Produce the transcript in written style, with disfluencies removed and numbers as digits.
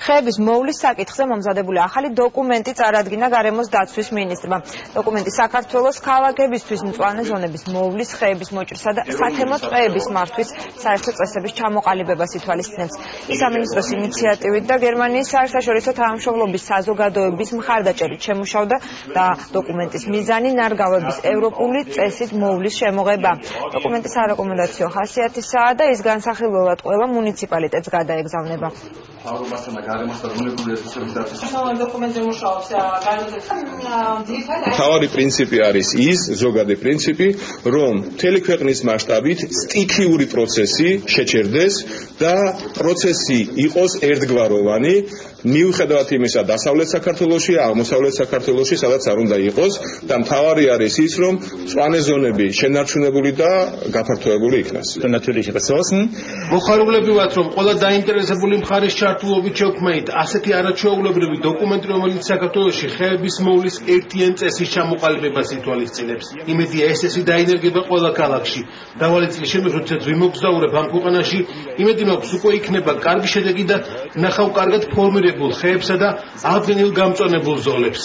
ხეების მოვლის საკითხზე მომზადებული ახალი დოკუმენტი წარადგინა გარემოს დაცვის მინისტრმა. დოკუმენტი საქართველოს ქალაქებისთვის მწვანე ზონების მოვლის, ხეების მოჭრისა და სათემო ტყეების მართვის საერთო წესების ჩამოყალიბებას ითვალისწინებს. სამინისტროს ინიციატივით და გერმანიის საერთაშორისო თანამშრომლობის საზოგადოების მხარდაჭერით შემუშავდა და დოკუმენტის მიზანი ნარგავების ევროპული წესით მოვლის შემოღება. დოკუმენტი სარეკომენდაციო ხასიათისაა და ის განსახილველად ყველა მუნიციპალიტეტს გადაეგზავნება. მთავარი პრინციპი არის ის, ზოგადი პრინციპი, რომ მთელი ქვეყნის მასშტაბით სტიქიური პროცესი შეჩერდეს და პროცესი იყოს ერთგვაროვანი, მიუხედავად იმისა, დასავლეთ საქართველოში, აღმოსავლეთ საქართველოში, სადაც არ უნდა იყოს და მთავარი არის ის, რომ მწვანე ზონები შენარჩუნებული და გაფართოებული იქნას. მოხარულები ვართ, რომ ყველა დაინტერესებული მხარის ჩართულობით შევქმნით ასეთი არაჩვეულებრივი დოკუმენტი, რომელიც საქართველოში ხეების მოვლის ერთიან წესის ჩამოყალიბებას ითვალისწინებს. იმედია ეს წესი დაინერგება ყველა ქალაქში. მრავალი წლის შემდეგ, როდესაც ვიმოგზაურებ ამ ქვეყანაში, იმედი მაქვს უკვე იქნება კარგი შედეგი და ნახავ კარგად ფორმირებულ ხეებსა და აღდგენილ გამწვანებულ ზოლებს.